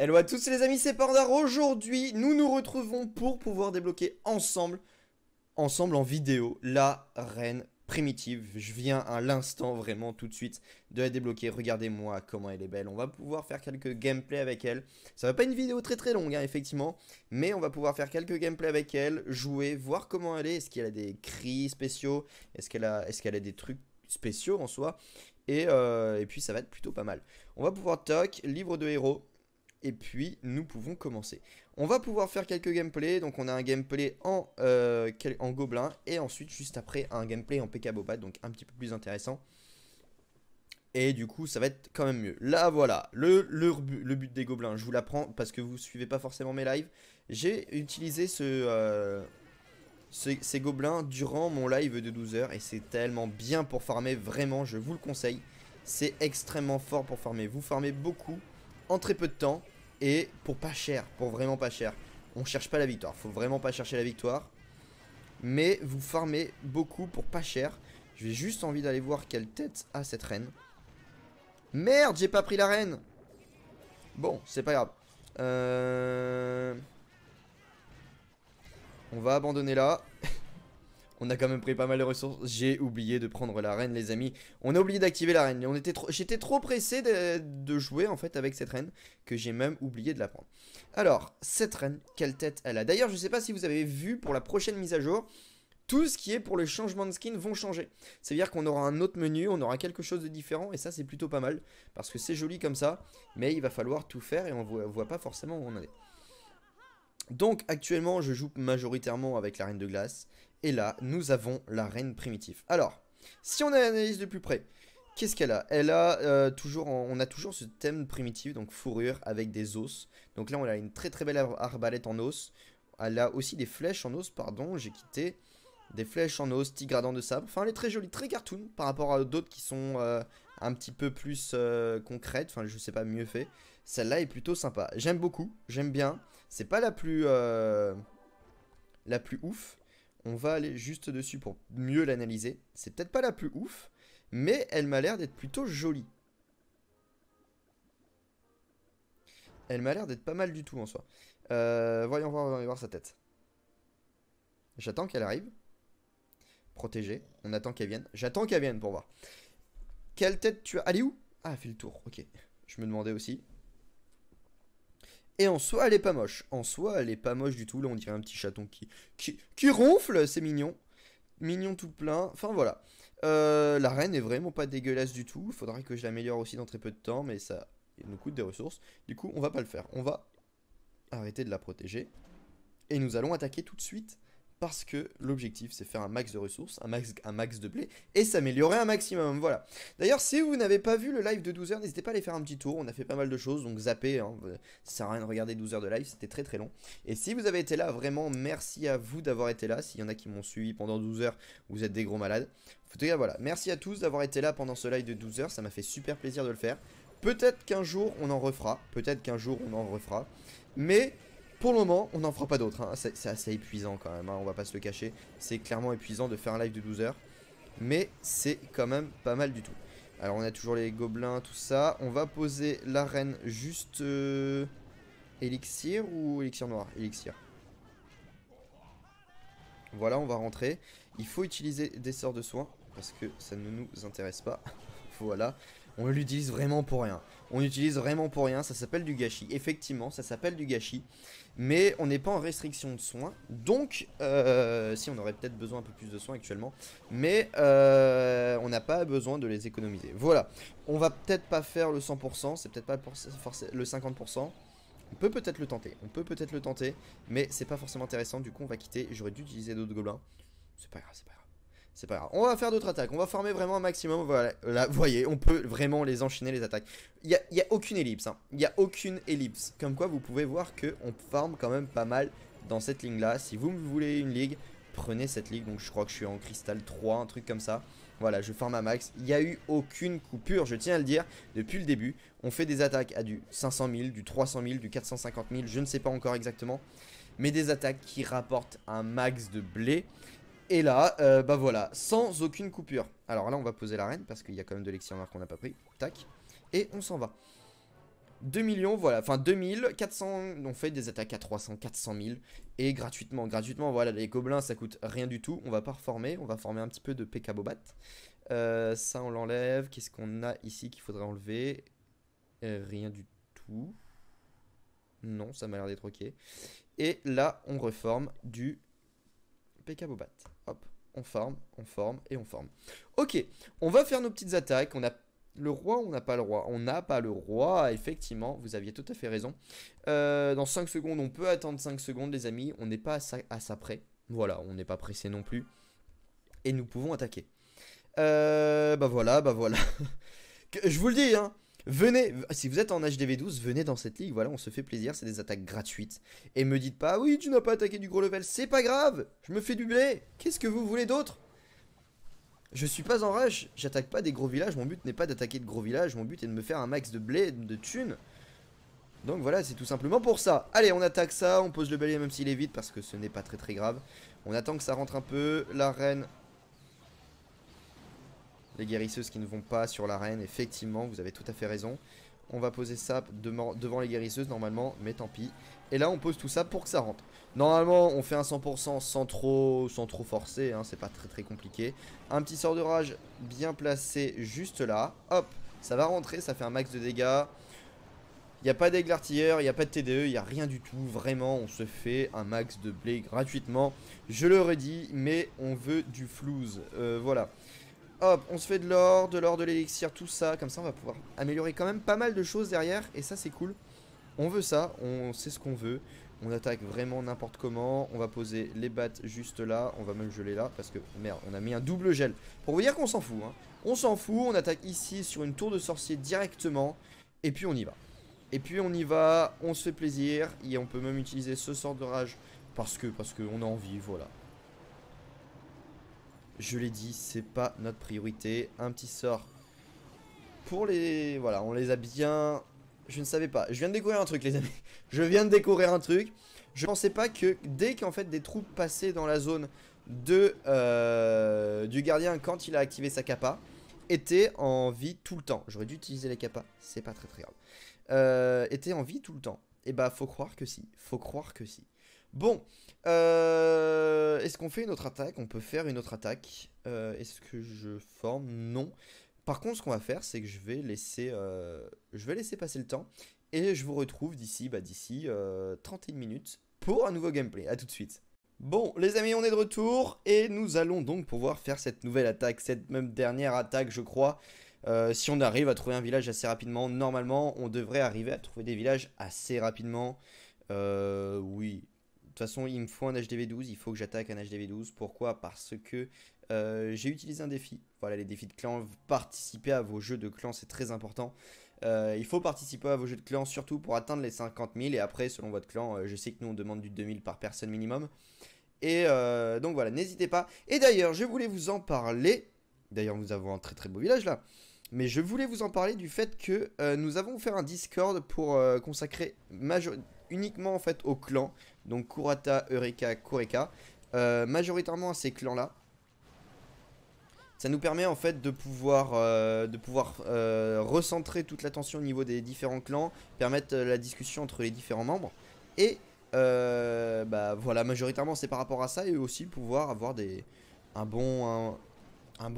Hello à tous les amis, c'est Pandar. Aujourd'hui, nous nous retrouvons pour pouvoir débloquer ensemble en vidéo, la reine primitive. Je viens à l'instant, vraiment tout de suite, de la débloquer. Regardez-moi comment elle est belle. On va pouvoir faire quelques gameplays avec elle. Ça va pas une vidéo très longue, hein, effectivement. Mais on va pouvoir faire quelques gameplays avec elle, jouer, voir comment elle est. Est-ce qu'elle a des cris spéciaux? Est-ce qu'elle a des trucs spéciaux en soi? Et puis ça va être plutôt pas mal. On va pouvoir toc, livre de héros. Et puis nous pouvons commencer. On va pouvoir faire quelques gameplays. Donc on a un gameplay en gobelin. Et ensuite juste après un gameplay en PK Bobat. Donc un petit peu plus intéressant. Et du coup ça va être quand même mieux. Là voilà, le but des gobelins. Je vous l'apprends parce que vous suivez pas forcément mes lives. J'ai utilisé ces gobelins durant mon live de 12 heures. Et c'est tellement bien pour farmer. Vraiment je vous le conseille. C'est extrêmement fort pour farmer. Vous farmez beaucoup en très peu de temps. Et pour pas cher, pour vraiment pas cher. On cherche pas la victoire, faut vraiment pas chercher la victoire. Mais vous farmez beaucoup pour pas cher. J'ai juste envie d'aller voir quelle tête a cette reine. Merde, j'ai pas pris la reine. Bon, c'est pas grave. On va abandonner là. On a quand même pris pas mal de ressources. J'ai oublié de prendre la reine, les amis. On a oublié d'activer la reine. J'étais trop pressé de jouer en fait avec cette reine que j'ai même oublié de la prendre. Alors, cette reine, quelle tête elle a? D'ailleurs, je sais pas si vous avez vu pour la prochaine mise à jour, tout ce qui est pour le changement de skin vont changer. C'est-à-dire qu'on aura un autre menu, on aura quelque chose de différent et ça c'est plutôt pas mal parce que c'est joli comme ça, mais il va falloir tout faire et on voit pas forcément où on en est. Donc actuellement je joue majoritairement avec la reine de glace. Et là nous avons la reine primitive. Alors si on analyse de plus près, qu'est-ce qu'elle a? Elle a on a toujours ce thème primitif. Donc fourrure avec des os. Donc là on a une très belle arbalète en os. Elle a aussi des flèches en os, pardon, j'ai quitté. Des flèches en os, tigradant de sabre. Enfin elle est très jolie, très cartoon par rapport à d'autres qui sont un petit peu plus concrètes. Enfin je sais pas, mieux fait. Celle-là est plutôt sympa, j'aime beaucoup, j'aime bien. C'est pas la plus ouf. On va aller juste dessus pour mieux l'analyser. C'est peut-être pas la plus ouf, mais elle m'a l'air d'être plutôt jolie. Elle m'a l'air d'être pas mal du tout en soi. Voyons voir sa tête. J'attends qu'elle arrive. Protégée. On attend qu'elle vienne. J'attends qu'elle vienne pour voir. Quelle tête tu as? Elle est où? Ah, elle fait le tour. Ok. Je me demandais aussi. Et en soi, elle est pas moche. En soi, elle est pas moche du tout. Là, on dirait un petit chaton qui ronfle. C'est mignon. Mignon tout plein. Enfin, voilà. La reine est vraiment pas dégueulasse du tout. Il faudrait que je l'améliore aussi dans très peu de temps. Mais ça nous coûte des ressources. Du coup, on va pas le faire. On va arrêter de la protéger. Et nous allons attaquer tout de suite. Parce que l'objectif, c'est faire un max de ressources, un max de blé, et s'améliorer un maximum, voilà. D'ailleurs, si vous n'avez pas vu le live de 12 heures, n'hésitez pas à aller faire un petit tour, on a fait pas mal de choses, donc zappez, hein, ça sert à rien de regarder 12 heures de live, c'était très long. Et si vous avez été là, vraiment, merci à vous d'avoir été là, s'il y en a qui m'ont suivi pendant 12 heures, vous êtes des gros malades. En tout cas, voilà, merci à tous d'avoir été là pendant ce live de 12 heures, ça m'a fait super plaisir de le faire. Peut-être qu'un jour, on en refera, mais... Pour le moment, on n'en fera pas d'autres, hein. C'est assez épuisant quand même, hein, on va pas se le cacher. C'est clairement épuisant de faire un live de 12 heures. Mais c'est quand même pas mal du tout. Alors on a toujours les gobelins, tout ça. On va poser la reine juste... élixir ou élixir noir? Élixir. Voilà, on va rentrer. Il faut utiliser des sorts de soins, parce que ça ne nous intéresse pas. Voilà. On l'utilise vraiment pour rien. Ça s'appelle du gâchis. Effectivement, ça s'appelle du gâchis. Mais on n'est pas en restriction de soins. Donc, si on aurait peut-être besoin un peu plus de soins actuellement. Mais on n'a pas besoin de les économiser. Voilà. On va peut-être pas faire le 100%. C'est peut-être pas le 50%. On peut peut-être le tenter. Mais c'est pas forcément intéressant. Du coup, on va quitter. J'aurais dû utiliser d'autres gobelins. C'est pas grave. C'est pas grave. On va faire d'autres attaques. On va farmer vraiment un maximum. Voilà. Là, vous voyez, on peut vraiment les enchaîner, les attaques. Il y a aucune ellipse. Hein. Il n'y a aucune ellipse. Comme quoi, vous pouvez voir qu'on farme quand même pas mal dans cette ligne-là. Si vous voulez une ligue, prenez cette ligue. Donc, je crois que je suis en cristal 3, un truc comme ça. Voilà, je farme à max. Il n'y a eu aucune coupure, je tiens à le dire, depuis le début. On fait des attaques à du 500 000, du 300 000, du 450 000. Je ne sais pas encore exactement. Mais des attaques qui rapportent un max de blé. Et là, bah voilà, sans aucune coupure. Alors là, on va poser la reine parce qu'il y a quand même de l'élixir noir qu'on n'a pas pris. Tac. Et on s'en va. 2 millions, voilà, enfin 2400, on fait des attaques à 300, 400 000 et gratuitement, voilà, les gobelins ça coûte rien du tout, on va pas reformer, on va former un petit peu de P.K. Bobat. Ça on l'enlève, qu'est-ce qu'on a ici qu'il faudrait enlever? Rien du tout. Non, ça m'a l'air d'être ok. Et là on reforme du P.K. Bobat. Hop, on forme et on forme. Ok, on va faire nos petites attaques, on a le roi, on n'a pas le roi. On n'a pas le roi, effectivement, vous aviez tout à fait raison. Dans 5 secondes, on peut attendre 5 secondes, les amis. On n'est pas à ça près. Voilà, on n'est pas pressé non plus. Et nous pouvons attaquer. Bah voilà. Je vous le dis, hein. Venez, si vous êtes en HDV12, venez dans cette ligue. Voilà, on se fait plaisir, c'est des attaques gratuites. Et me dites pas, oui, tu n'as pas attaqué du gros level. C'est pas grave, je me fais du blé. Qu'est-ce que vous voulez d'autre? Je suis pas en rush, j'attaque pas des gros villages, mon but n'est pas d'attaquer de gros villages, mon but est de me faire un max de blé, de thunes. Donc voilà, c'est tout simplement pour ça. Allez, on attaque ça, on pose le bélier même s'il est vide parce que ce n'est pas très grave. On attend que ça rentre un peu, la reine. Les guérisseuses qui ne vont pas sur la reine, effectivement, vous avez tout à fait raison. On va poser ça devant les guérisseuses normalement, mais tant pis. Et là, on pose tout ça pour que ça rentre. Normalement, on fait un 100% sans trop forcer, hein, c'est pas très compliqué. Un petit sort de rage bien placé juste là. Hop, ça va rentrer, ça fait un max de dégâts. Il n'y a pas d'aigle artilleur, il n'y a pas de TDE, il n'y a rien du tout. Vraiment, on se fait un max de blé gratuitement. Je le redis, mais on veut du flouze. Voilà. Hop, on se fait de l'or, de l'élixir, tout ça. Comme ça, on va pouvoir améliorer quand même pas mal de choses derrière. Et ça, c'est cool. On veut ça, on sait ce qu'on veut. On attaque vraiment n'importe comment. On va poser les battes juste là. On va même geler là parce que, merde, on a mis un double gel. Pour vous dire qu'on s'en fout, hein. On s'en fout, on attaque ici sur une tour de sorcier directement. Et puis on y va. On se fait plaisir. Et on peut même utiliser ce sort de rage parce qu'on a envie, voilà. Je l'ai dit, c'est pas notre priorité. Un petit sort pour les... Voilà, on les a bien... Je ne savais pas. Je viens de découvrir un truc, les amis. Je viens de découvrir un truc. Je pensais pas que dès qu'en fait des troupes passaient dans la zone de du gardien quand il a activé sa kappa, étaient en vie tout le temps. J'aurais dû utiliser les kappas, c'est pas très grave. Étaient en vie tout le temps. Et bah faut croire que si. Bon, est-ce qu'on fait une autre attaque? On peut faire une autre attaque. Est-ce que je forme? Non. Par contre, ce qu'on va faire, c'est que je vais laisser passer le temps. Et je vous retrouve d'ici 31 minutes pour un nouveau gameplay. A tout de suite. Bon, les amis, on est de retour. Et nous allons donc pouvoir faire cette nouvelle attaque. Cette même dernière attaque, je crois. Si on arrive à trouver un village assez rapidement, normalement, on devrait arriver à trouver des villages assez rapidement. Oui. De toute façon, il me faut un HDV12, il faut que j'attaque un HDV12. Pourquoi? Parce que j'ai utilisé un défi. Voilà, les défis de clan. Participer à vos jeux de clan, c'est très important. Il faut participer à vos jeux de clan, surtout pour atteindre les 50 000. Et après, selon votre clan, je sais que nous, on demande du 2000 par personne minimum. Et donc voilà, n'hésitez pas. Et d'ailleurs, je voulais vous en parler. D'ailleurs, nous avons un très beau village là. Mais je voulais vous en parler du fait que nous avons fait un Discord pour consacrer uniquement en fait aux clans. Donc Kurata, Eureka, Kureka. Majoritairement à ces clans là. Ça nous permet en fait de pouvoir recentrer toute l'attention au niveau des différents clans. Permettre la discussion entre les différents membres. Et bah voilà, majoritairement c'est par rapport à ça. Et aussi pouvoir avoir un bon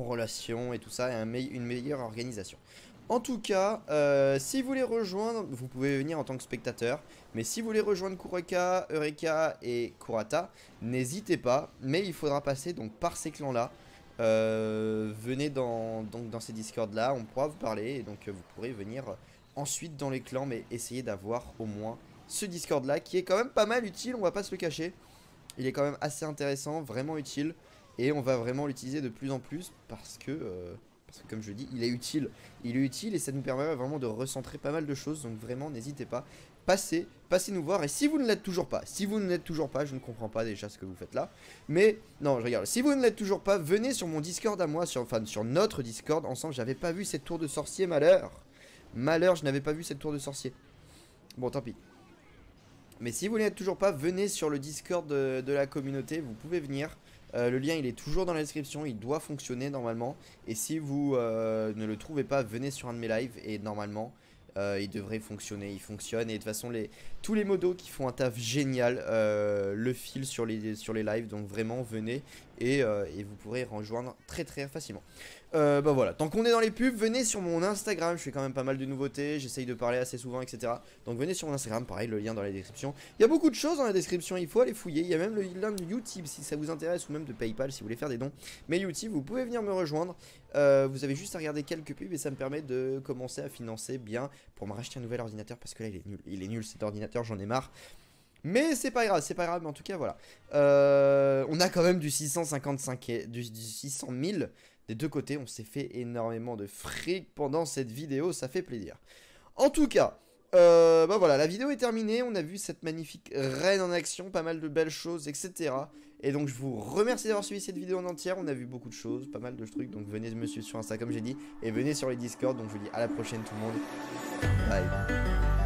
relation et tout ça. Et une meilleure organisation. En tout cas, si vous voulez rejoindre, vous pouvez venir en tant que spectateur. Mais si vous voulez rejoindre Kureka, Eureka et Kurata, n'hésitez pas. Mais il faudra passer donc par ces clans-là. Venez dans ces Discords-là, on pourra vous parler. Et donc vous pourrez venir ensuite dans les clans. Mais essayez d'avoir au moins ce Discord-là qui est quand même pas mal utile, on va pas se le cacher. Il est quand même assez intéressant, vraiment utile. Et on va vraiment l'utiliser de plus en plus parce que comme je dis, il est utile. Il est utile et ça nous permet vraiment de recentrer pas mal de choses. Donc vraiment, n'hésitez pas. Passez nous voir. Et si vous ne l'êtes toujours pas, je ne comprends pas déjà ce que vous faites là. Mais, non, je regarde. Si vous ne l'êtes toujours pas, venez sur mon Discord à moi, sur notre Discord ensemble. J'avais pas vu cette tour de sorcier, malheur. Malheur, je n'avais pas vu cette tour de sorcier. Bon, tant pis. Mais si vous n'êtes toujours pas, venez sur le Discord de la communauté. Vous pouvez venir. Le lien il est toujours dans la description, il doit fonctionner normalement. Et si vous ne le trouvez pas, venez sur un de mes lives et normalement Il devrait fonctionner, il fonctionne. Et de toute façon, tous les modos qui font un taf génial le filent sur les lives. Donc vraiment, venez et vous pourrez rejoindre très très facilement. Bah voilà, tant qu'on est dans les pubs, venez sur mon Instagram. Je fais quand même pas mal de nouveautés, j'essaye de parler assez souvent, etc. Donc venez sur mon Instagram, pareil, le lien dans la description. Il y a beaucoup de choses dans la description, il faut aller fouiller. Il y a même le lien de Utip si ça vous intéresse, ou même de PayPal si vous voulez faire des dons. Mais Utip, vous pouvez venir me rejoindre. Vous avez juste à regarder quelques pubs et ça me permet de commencer à financer bien pour me racheter un nouvel ordinateur, parce que là il est nul. Il est nul cet ordinateur, j'en ai marre. Mais c'est pas grave, mais en tout cas voilà. On a quand même du 655 et du 600 000 des deux côtés. On s'est fait énormément de fric pendant cette vidéo, ça fait plaisir. En tout cas, bah voilà, la vidéo est terminée. On a vu cette magnifique reine en action, pas mal de belles choses, etc. Et donc je vous remercie d'avoir suivi cette vidéo en entière. On a vu beaucoup de choses, pas mal de trucs. Donc venez me suivre sur Insta comme j'ai dit, et venez sur les Discord. Donc je vous dis à la prochaine tout le monde. Bye.